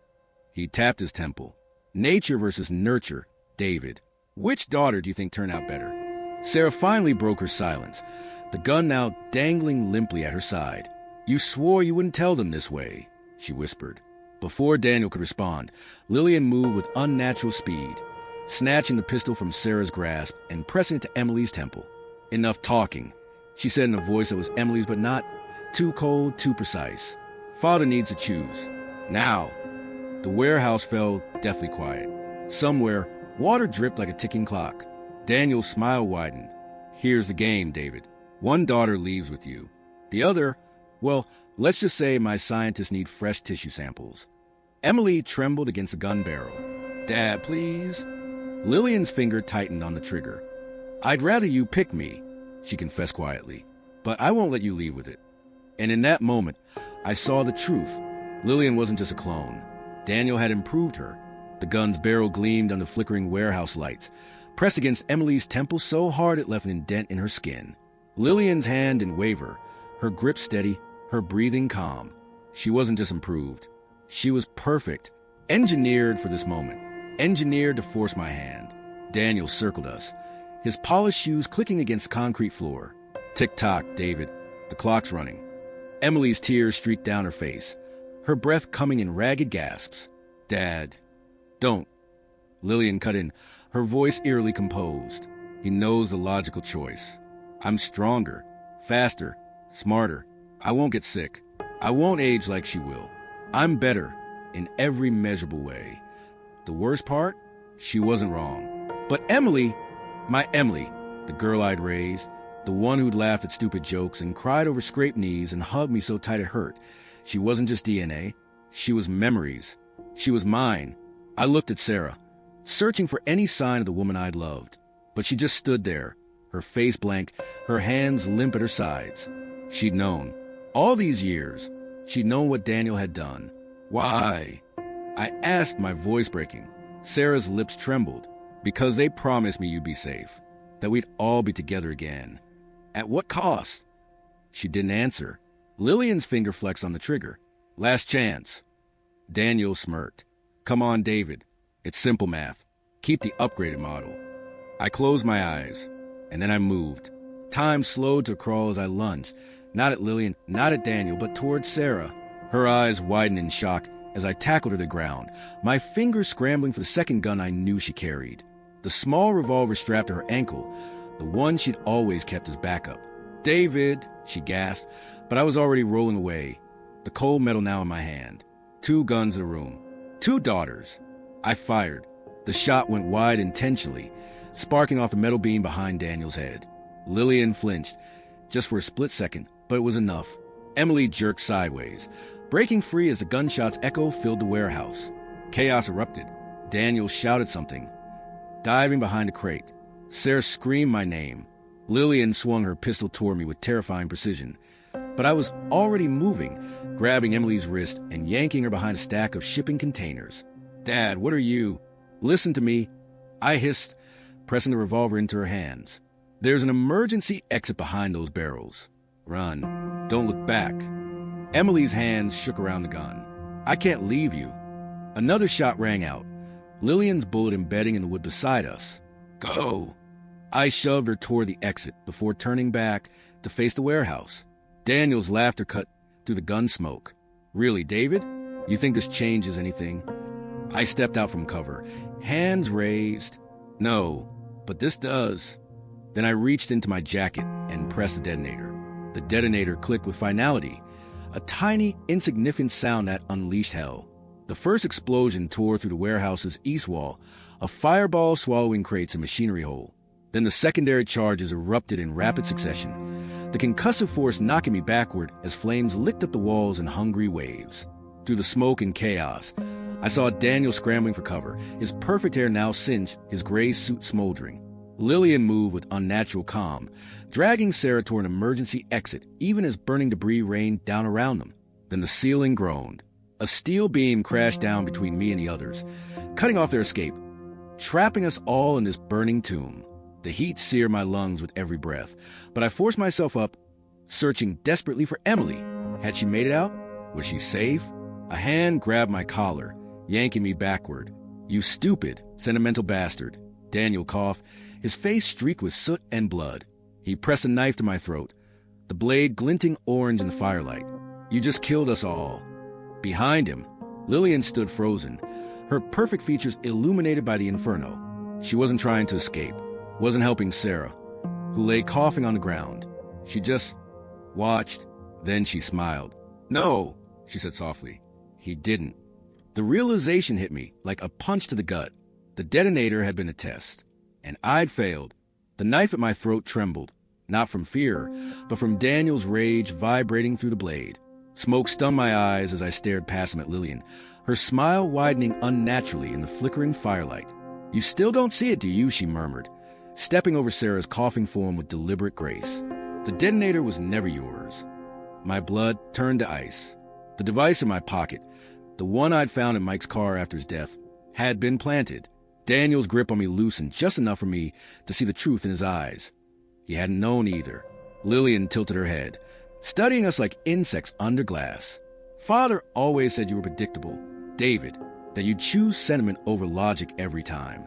He tapped his temple. Nature versus nurture, David. Which daughter do you think turned out better? Sarah finally broke her silence, the gun now dangling limply at her side. You swore you wouldn't tell them this way, she whispered. Before Daniel could respond, Lillian moved with unnatural speed, snatching the pistol from Sarah's grasp and pressing it to Emily's temple. Enough talking, she said in a voice that was Emily's but not too cold, too precise. Father needs to choose. Now. The warehouse fell deathly quiet. Somewhere, water dripped like a ticking clock. Daniel's smile widened. Here's the game, David. One daughter leaves with you. The other, well, let's just say my scientists need fresh tissue samples. Emily trembled against the gun barrel. Dad, please? Lillian's finger tightened on the trigger. I'd rather you pick me, she confessed quietly, but I won't let you leave with it. And in that moment, I saw the truth. Lillian wasn't just a clone. Daniel had improved her. The gun's barrel gleamed under flickering warehouse lights, pressed against Emily's temple so hard it left an indent in her skin. Lillian's hand didn't waver, her grip steady, her breathing calm. She wasn't just improved. She was perfect, engineered for this moment, engineered to force my hand. Daniel circled us, his polished shoes clicking against the concrete floor. Tick-tock, David. The clock's running. Emily's tears streaked down her face, her breath coming in ragged gasps. Dad, don't. Lillian cut in, her voice eerily composed. He knows the logical choice. I'm stronger, faster, smarter. I won't get sick. I won't age like she will. I'm better in every measurable way. The worst part? She wasn't wrong. But Emily, my Emily, the girl I'd raised, the one who'd laughed at stupid jokes and cried over scraped knees and hugged me so tight it hurt. She wasn't just DNA. She was memories. She was mine. I looked at Sarah, searching for any sign of the woman I'd loved. But she just stood there, her face blank, her hands limp at her sides. She'd known. All these years, she'd known what Daniel had done. Why? I asked, my voice breaking. Sarah's lips trembled. Because they promised me you'd be safe, that we'd all be together again. At what cost? She didn't answer. Lillian's finger flexed on the trigger. Last chance. Daniel smirked. Come on, David. It's simple math. Keep the upgraded model. I closed my eyes, and then I moved. Time slowed to a crawl as I lunged, not at Lillian, not at Daniel, but towards Sarah. Her eyes widened in shock as I tackled her to the ground, my fingers scrambling for the second gun I knew she carried. The small revolver strapped to her ankle, the one she'd always kept as backup. David, she gasped, but I was already rolling away, the cold metal now in my hand. 2 guns in the room. 2 daughters. I fired. The shot went wide intentionally, sparking off the metal beam behind Daniel's head. Lillian flinched, just for a split second, but it was enough. Emily jerked sideways, breaking free as the gunshots' echo filled the warehouse. Chaos erupted. Daniel shouted something, diving behind a crate. Sarah screamed my name. Lillian swung her pistol toward me with terrifying precision. But I was already moving, grabbing Emily's wrist and yanking her behind a stack of shipping containers. Dad, what are you? Listen to me, I hissed, pressing the revolver into her hands. There's an emergency exit behind those barrels. Run. Don't look back. Emily's hands shook around the gun. I can't leave you. Another shot rang out, Lillian's bullet embedding in the wood beside us. Go. I shoved her toward the exit before turning back to face the warehouse. Daniel's laughter cut through the gun smoke. Really, David? You think this changes anything? I stepped out from cover, hands raised. No, but this does. Then I reached into my jacket and pressed the detonator. The detonator clicked with finality, a tiny, insignificant sound that unleashed hell. The first explosion tore through the warehouse's east wall, a fireball swallowing crates and machinery whole. Then the secondary charges erupted in rapid succession, the concussive force knocking me backward as flames licked up the walls in hungry waves. Through the smoke and chaos, I saw Daniel scrambling for cover, his perfect hair now singed, his gray suit smoldering. Lillian moved with unnatural calm, dragging Sarah toward an emergency exit, even as burning debris rained down around them. Then the ceiling groaned. A steel beam crashed down between me and the others, cutting off their escape, trapping us all in this burning tomb. The heat seared my lungs with every breath, but I forced myself up, searching desperately for Emily. Had she made it out? Was she safe? A hand grabbed my collar, yanking me backward. You stupid, sentimental bastard. Daniel coughed, his face streaked with soot and blood. He pressed a knife to my throat, the blade glinting orange in the firelight. You just killed us all. Behind him, Lillian stood frozen, her perfect features illuminated by the inferno. She wasn't trying to escape, wasn't helping Sarah, who lay coughing on the ground. She just watched, then she smiled. No, she said softly. He didn't. The realization hit me like a punch to the gut. The detonator had been a test, and I'd failed. The knife at my throat trembled, not from fear, but from Daniel's rage vibrating through the blade. Smoke stunned my eyes as I stared past him at Lillian, her smile widening unnaturally in the flickering firelight. You still don't see it, do you? She murmured, stepping over Sarah's coughing form with deliberate grace. The detonator was never yours. My blood turned to ice. The device in my pocket, the one I'd found in Mike's car after his death, had been planted. Daniel's grip on me loosened just enough for me to see the truth in his eyes. He hadn't known either. Lillian tilted her head, studying us like insects under glass. Father always said you were predictable, David, that you'd choose sentiment over logic every time.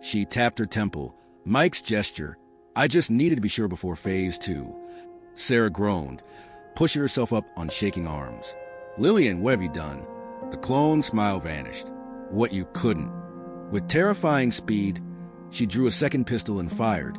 She tapped her temple, Mike's gesture. I just needed to be sure before phase 2. Sarah groaned, pushing herself up on shaking arms. Lillian, what have you done? The clone's smile vanished. What you couldn't. With terrifying speed, she drew a second pistol and fired.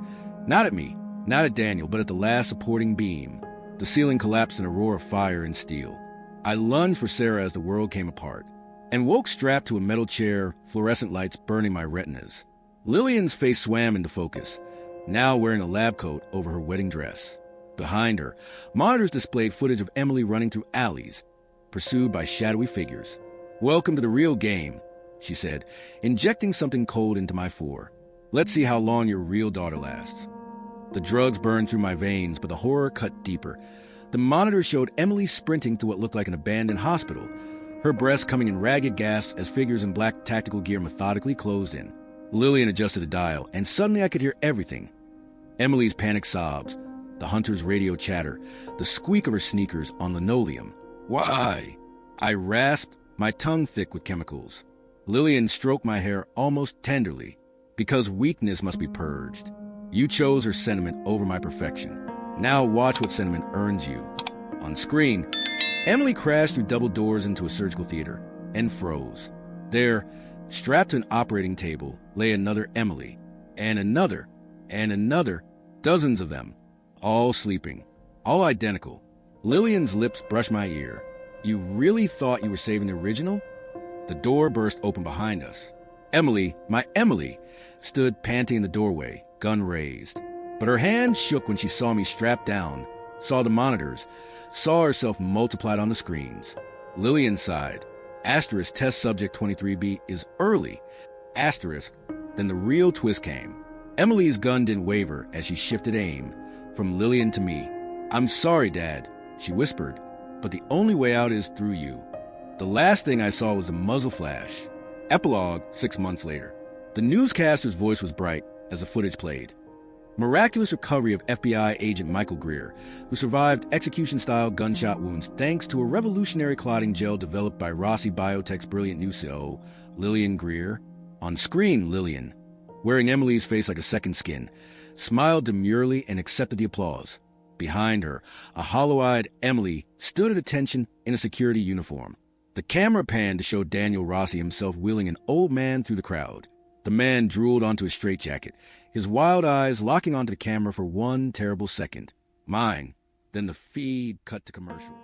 Not at me, not at Daniel, but at the last supporting beam. The ceiling collapsed in a roar of fire and steel. I lunged for Sarah as the world came apart, and woke strapped to a metal chair, fluorescent lights burning my retinas. Lillian's face swam into focus, now wearing a lab coat over her wedding dress. Behind her, monitors displayed footage of Emily running through alleys, pursued by shadowy figures. "Welcome to the real game," she said, injecting something cold into my fore. "Let's see how long your real daughter lasts." The drugs burned through my veins, but the horror cut deeper. The monitor showed Emily sprinting to what looked like an abandoned hospital, her breasts coming in ragged gasps as figures in black tactical gear methodically closed in. Lillian adjusted the dial, and suddenly I could hear everything. Emily's panicked sobs, the hunter's radio chatter, the squeak of her sneakers on linoleum. "Why?" I rasped, my tongue thick with chemicals. Lillian stroked my hair almost tenderly. "Because weakness must be purged. You chose her sentiment over my perfection. Now watch what sentiment earns you." On screen, Emily crashed through double doors into a surgical theater and froze. There, strapped to an operating table, lay another Emily, and another, dozens of them, all sleeping, all identical. Lillian's lips brushed my ear. "You really thought you were saving the original?" The door burst open behind us. Emily, my Emily, stood panting in the doorway, gun raised. But her hand shook when she saw me strapped down, saw the monitors, saw herself multiplied on the screens. Lillian sighed. Asterisk test subject 23B is early. Asterisk. Then the real twist came. Emily's gun didn't waver as she shifted aim from Lillian to me. "I'm sorry, Dad," she whispered, "but the only way out is through you." The last thing I saw was a muzzle flash. Epilogue 6 months later. The newscaster's voice was bright as the footage played. Miraculous recovery of FBI agent Michael Greer, who survived execution-style gunshot wounds thanks to a revolutionary clotting gel developed by Rossi Biotech's brilliant new CEO, Lillian Greer. On screen, Lillian, wearing Emily's face like a second skin, smiled demurely and accepted the applause. Behind her, a hollow-eyed Emily stood at attention in a security uniform. The camera panned to show Daniel Rossi himself wheeling an old man through the crowd. The man drooled onto his straitjacket, his wild eyes locking onto the camera for one terrible second. Mine. Then the feed cut to commercial.